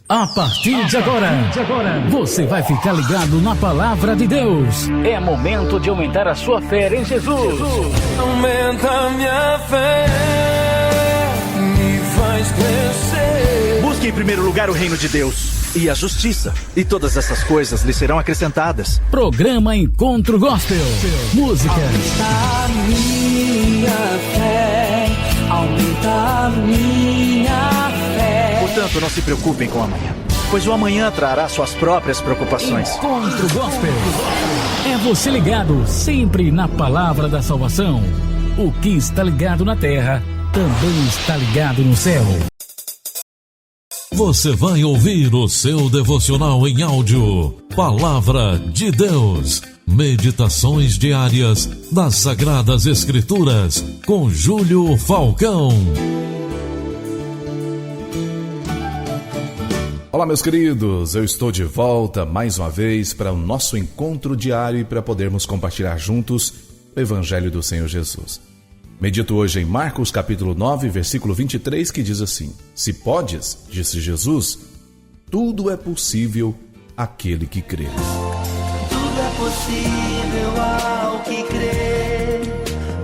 A partir de agora, você vai ficar ligado na Palavra de Deus. É momento de aumentar a sua fé em Jesus. Aumenta minha fé, me faz crescer. Busque em primeiro lugar o reino de Deus e a justiça, e todas essas coisas lhe serão acrescentadas. Programa Encontro Gospel. Música. Aumenta a minha fé, aumenta a minha fé. Portanto, não se preocupem com o amanhã, pois o amanhã trará suas próprias preocupações. Encontro Gospel. É você ligado sempre na Palavra da Salvação. O que está ligado na terra, também está ligado no céu. Você vai ouvir o seu devocional em áudio. Palavra de Deus. Meditações diárias das Sagradas Escrituras. Com Júlio Falcão. Olá, meus queridos. Eu estou de volta mais uma vez para o nosso encontro diário e para podermos compartilhar juntos o Evangelho do Senhor Jesus. Medito hoje em Marcos capítulo 9, versículo 23, que diz assim: Se podes, disse Jesus, tudo é possível àquele que crê. Tudo é possível ao que crê.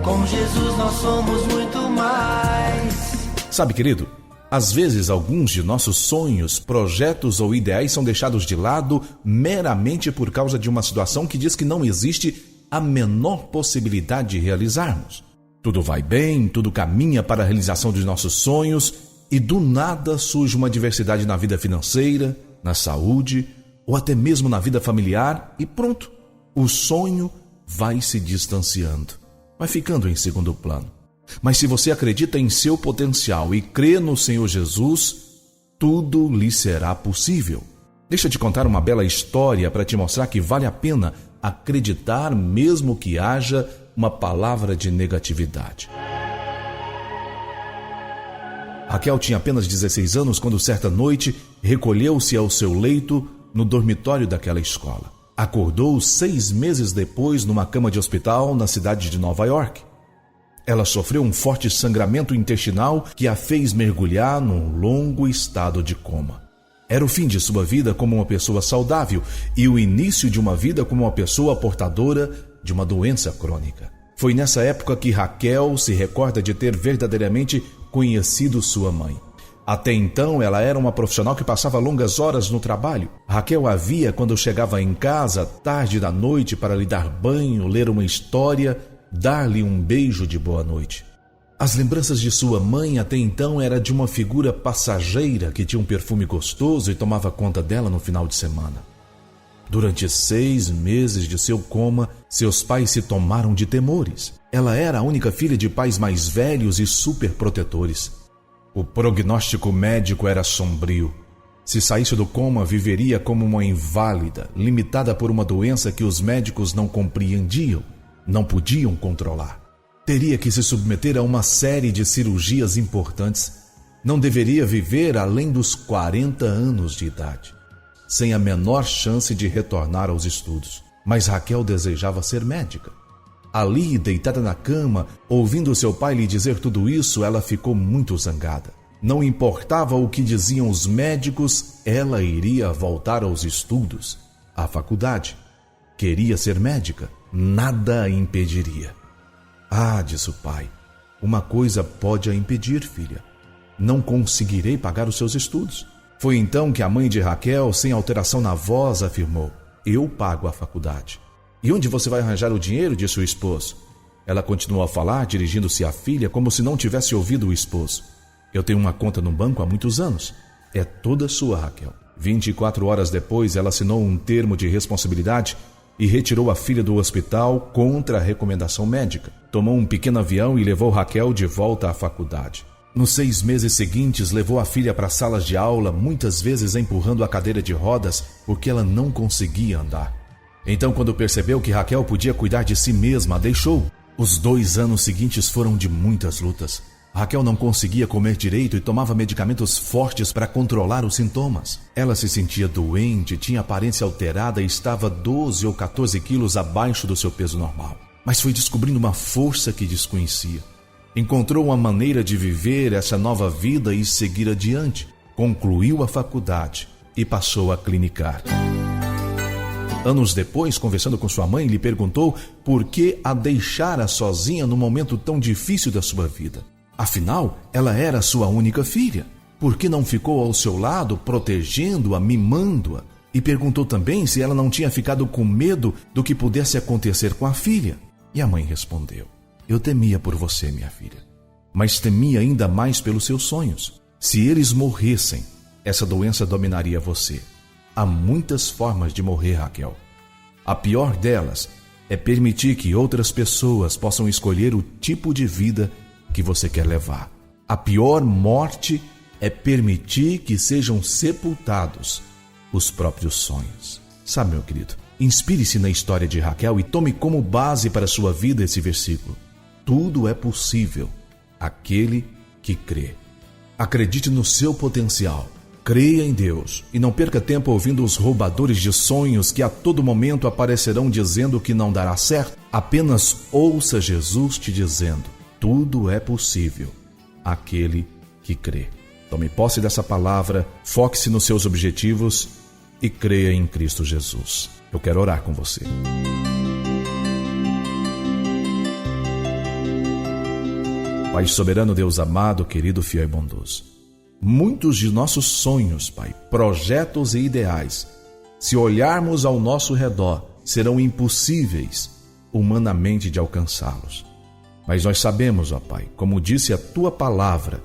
Com Jesus nós somos muito mais. Sabe, querido, às vezes alguns de nossos sonhos, projetos ou ideais são deixados de lado meramente por causa de uma situação que diz que não existe a menor possibilidade de realizarmos. Tudo vai bem, tudo caminha para a realização dos nossos sonhos e do nada surge uma adversidade na vida financeira, na saúde ou até mesmo na vida familiar e pronto, o sonho vai se distanciando, vai ficando em segundo plano. Mas se você acredita em seu potencial e crê no Senhor Jesus, tudo lhe será possível. Deixa eu te contar uma bela história para te mostrar que vale a pena acreditar mesmo que haja uma palavra de negatividade. Raquel tinha apenas 16 anos quando certa noite recolheu-se ao seu leito no dormitório daquela escola. Acordou 6 meses depois numa cama de hospital na cidade de Nova York. Ela sofreu um forte sangramento intestinal que a fez mergulhar num longo estado de coma. Era o fim de sua vida como uma pessoa saudável e o início de uma vida como uma pessoa portadora de uma doença crônica. Foi nessa época que Raquel se recorda de ter verdadeiramente conhecido sua mãe. Até então, ela era uma profissional que passava longas horas no trabalho. Raquel a via quando chegava em casa, tarde da noite, para lhe dar banho, ler uma história, dar-lhe um beijo de boa noite. As lembranças de sua mãe até então era de uma figura passageira que tinha um perfume gostoso e tomava conta dela no final de semana. Durante 6 meses de seu coma, seus pais se tomaram de temores. Ela era a única filha de pais mais velhos e superprotetores. O prognóstico médico era sombrio. Se saísse do coma, viveria como uma inválida, limitada por uma doença que os médicos não compreendiam, não podiam controlar. Teria que se submeter a uma série de cirurgias importantes. Não deveria viver além dos 40 anos de idade, sem a menor chance de retornar aos estudos. Mas Raquel desejava ser médica. Ali, deitada na cama, ouvindo seu pai lhe dizer tudo isso, ela ficou muito zangada. Não importava o que diziam os médicos, ela iria voltar aos estudos, à faculdade. Queria ser médica, nada a impediria. Ah, disse o pai, uma coisa pode a impedir, filha. Não conseguirei pagar os seus estudos. Foi então que a mãe de Raquel, sem alteração na voz, afirmou: eu pago a faculdade. E onde você vai arranjar o dinheiro? Disse o esposo. Ela continuou a falar, dirigindo-se à filha, como se não tivesse ouvido o esposo. Eu tenho uma conta no banco há muitos anos. É toda sua, Raquel. 24 horas depois, ela assinou um termo de responsabilidade e retirou a filha do hospital contra a recomendação médica. Tomou um pequeno avião e levou Raquel de volta à faculdade. Nos 6 meses seguintes, levou a filha para salas de aula, muitas vezes empurrando a cadeira de rodas, porque ela não conseguia andar. Então, quando percebeu que Raquel podia cuidar de si mesma, a deixou. Os 2 anos seguintes foram de muitas lutas. Raquel não conseguia comer direito e tomava medicamentos fortes para controlar os sintomas. Ela se sentia doente, tinha aparência alterada e estava 12 ou 14 quilos abaixo do seu peso normal. Mas foi descobrindo uma força que desconhecia. Encontrou uma maneira de viver essa nova vida e seguir adiante. concluiu a faculdade e passou a clinicar. Anos depois, conversando com sua mãe, lhe perguntou por que a deixara sozinha num momento tão difícil da sua vida. Afinal, ela era sua única filha. Por que não ficou ao seu lado, protegendo-a, mimando-a? E perguntou também se ela não tinha ficado com medo do que pudesse acontecer com a filha. E a mãe respondeu: eu temia por você, minha filha, mas temia ainda mais pelos seus sonhos. Se eles morressem, essa doença dominaria você. Há muitas formas de morrer, Raquel. A pior delas é permitir que outras pessoas possam escolher o tipo de vida que você quer levar. A pior morte é permitir que sejam sepultados os próprios sonhos. Sabe, meu querido, inspire-se na história de Raquel e tome como base para a sua vida esse versículo. Tudo é possível àquele que crê. Acredite no seu potencial. Creia em Deus e não perca tempo ouvindo os roubadores de sonhos que a todo momento aparecerão dizendo que não dará certo. Apenas ouça Jesus te dizendo: tudo é possível àquele que crê. Tome posse dessa palavra, foque-se nos seus objetivos e creia em Cristo Jesus. Eu quero orar com você. Pai soberano, Deus amado, querido, fiel e bondoso, muitos de nossos sonhos, Pai, projetos e ideais, se olharmos ao nosso redor, serão impossíveis humanamente de alcançá-los. Mas nós sabemos, ó Pai, como disse a Tua palavra,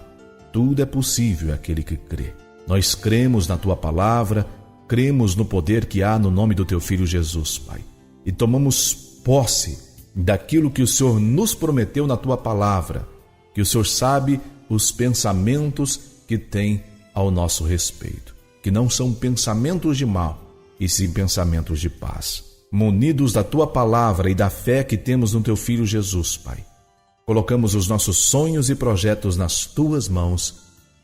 tudo é possível àquele que crê. Nós cremos na Tua palavra, cremos no poder que há no nome do Teu Filho Jesus, Pai. E tomamos posse daquilo que o Senhor nos prometeu na Tua palavra, que o Senhor sabe os pensamentos que tem ao nosso respeito, que não são pensamentos de mal, e sim pensamentos de paz. Munidos da Tua palavra e da fé que temos no Teu Filho Jesus, Pai, colocamos os nossos sonhos e projetos nas Tuas mãos,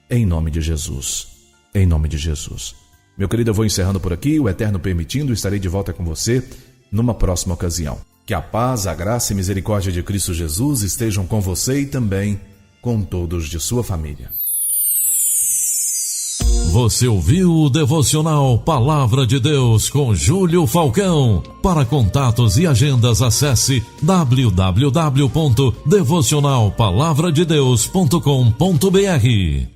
em nome de Jesus. Em nome de Jesus. Meu querido, eu vou encerrando por aqui, o Eterno permitindo, estarei de volta com você numa próxima ocasião. Que a paz, a graça e misericórdia de Cristo Jesus estejam com você e também com todos de sua família. Você ouviu o devocional Palavra de Deus com Júlio Falcão. Para contatos e agendas, acesse www.devocionalpalavradedeus.com.br.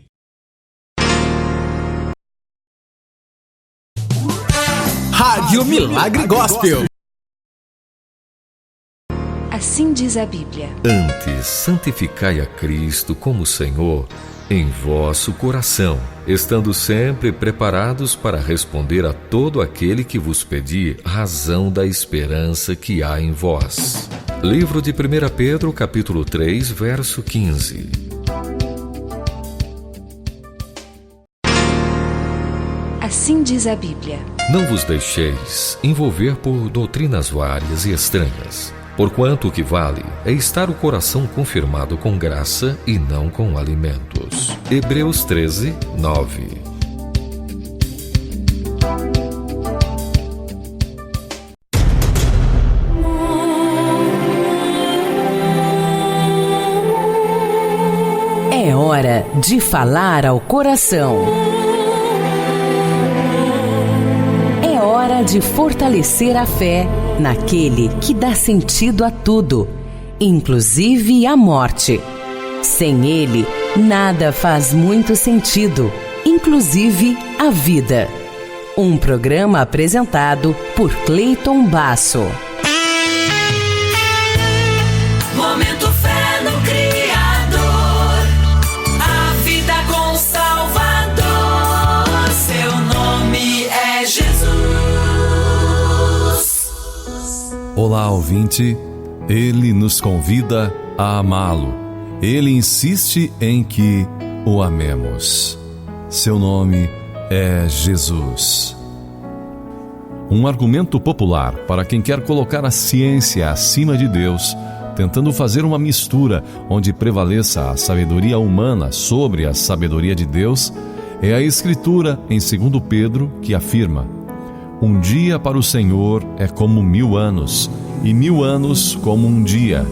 Rádio Milagre Gospel. Assim diz a Bíblia. Antes, santificai a Cristo como Senhor em vosso coração, estando sempre preparados para responder a todo aquele que vos pedir razão da esperança que há em vós. Livro de 1 Pedro, capítulo 3, verso 15. Assim diz a Bíblia. Não vos deixeis envolver por doutrinas várias e estranhas, porquanto o que vale é estar o coração confirmado com graça e não com alimentos. Hebreus 13, 9. É hora de falar ao coração. É hora de fortalecer a fé naquele que dá sentido a tudo, inclusive a morte. Sem ele, nada faz muito sentido, inclusive a vida. Um programa apresentado por Cleiton Basso. Momento fé no Criador, a vida com o Salvador, seu nome é Jesus. Olá, ouvinte, Ele nos convida a amá-lo. Ele insiste em que o amemos. Seu nome é Jesus. Um argumento popular para quem quer colocar a ciência acima de Deus, tentando fazer uma mistura onde prevaleça a sabedoria humana sobre a sabedoria de Deus, é a Escritura em 2 Pedro que afirma: um dia para o Senhor é como 1000 anos, e 1000 anos como um dia.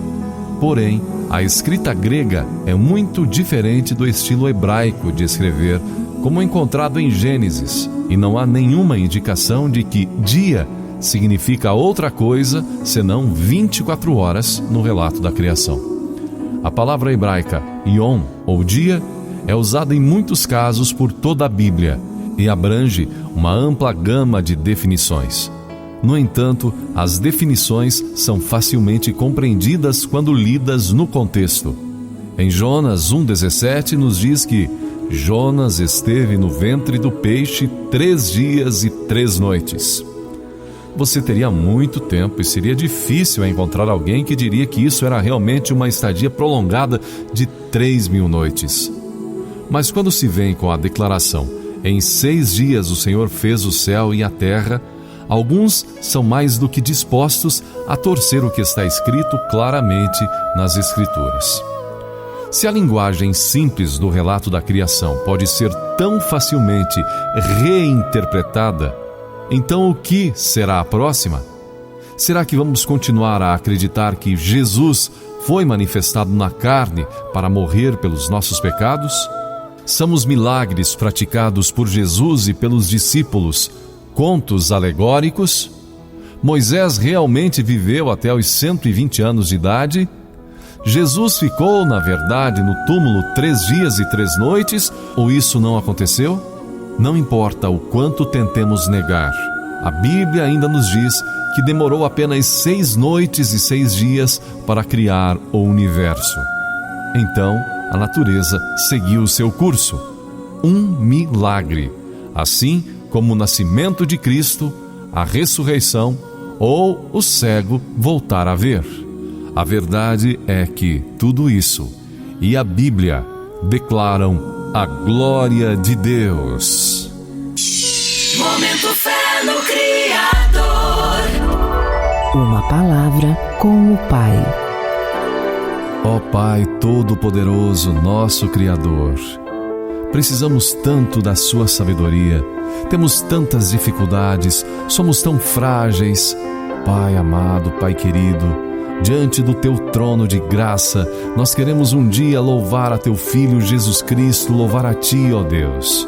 Porém, a escrita grega é muito diferente do estilo hebraico de escrever, como encontrado em Gênesis, e não há nenhuma indicação de que dia significa outra coisa senão 24 horas no relato da criação. A palavra hebraica yom, ou dia, é usada em muitos casos por toda a Bíblia e abrange uma ampla gama de definições. No entanto, as definições são facilmente compreendidas quando lidas no contexto. Em Jonas 1,17 nos diz que Jonas esteve no ventre do peixe 3 dias e 3 noites. Você teria muito tempo e seria difícil encontrar alguém que diria que isso era realmente uma estadia prolongada de 3.000 noites. Mas quando se vem com a declaração, em 6 dias o Senhor fez o céu e a terra, alguns são mais do que dispostos a torcer o que está escrito claramente nas Escrituras. Se a linguagem simples do relato da criação pode ser tão facilmente reinterpretada, então o que será a próxima? Será que vamos continuar a acreditar que Jesus foi manifestado na carne para morrer pelos nossos pecados? São os milagres praticados por Jesus e pelos discípulos contos alegóricos? Moisés realmente viveu até os 120 anos de idade? Jesus ficou, na verdade, no túmulo 3 dias e 3 noites, ou isso não aconteceu? Não importa o quanto tentemos negar, a Bíblia ainda nos diz que demorou apenas 6 noites e 6 dias para criar o universo. Então, a natureza seguiu o seu curso. Um milagre, assim como o nascimento de Cristo, a ressurreição ou o cego voltar a ver. A verdade é que tudo isso e a Bíblia declaram a glória de Deus. Momento Fé no Criador. Uma palavra com o Pai. Ó Pai Todo-Poderoso, nosso Criador, precisamos tanto da Sua sabedoria, temos tantas dificuldades, somos tão frágeis. Pai amado, Pai querido, diante do Teu trono de graça, nós queremos um dia louvar a Teu Filho Jesus Cristo, louvar a Ti, ó Deus.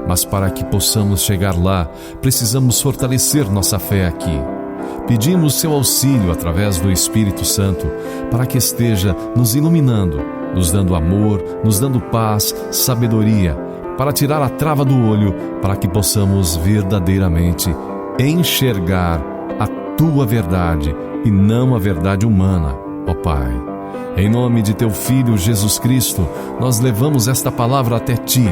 Mas para que possamos chegar lá, precisamos fortalecer nossa fé aqui. Pedimos Seu auxílio através do Espírito Santo, para que esteja nos iluminando, nos dando amor, nos dando paz, sabedoria, para tirar a trava do olho, para que possamos verdadeiramente enxergar a Tua verdade e não a verdade humana, ó Pai. Em nome de Teu Filho Jesus Cristo, nós levamos esta palavra até Ti,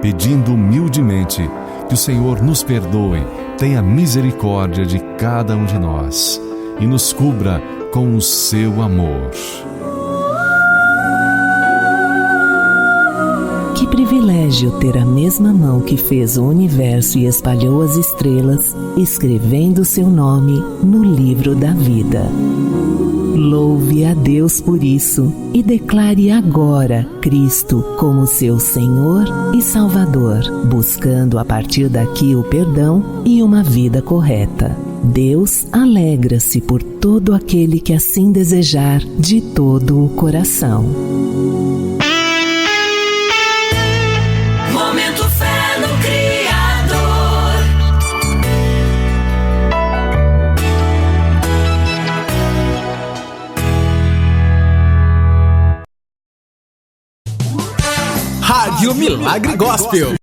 pedindo humildemente que o Senhor nos perdoe, tenha misericórdia de cada um de nós e nos cubra com o Seu amor. Que privilégio ter a mesma mão que fez o universo e espalhou as estrelas, escrevendo seu nome no livro da vida. Louve a Deus por isso e declare agora Cristo como seu Senhor e Salvador, buscando a partir daqui o perdão e uma vida correta. Deus alegra-se por todo aquele que assim desejar de todo o coração. Momento Fé no Criador. Rádio Milagre Gospel.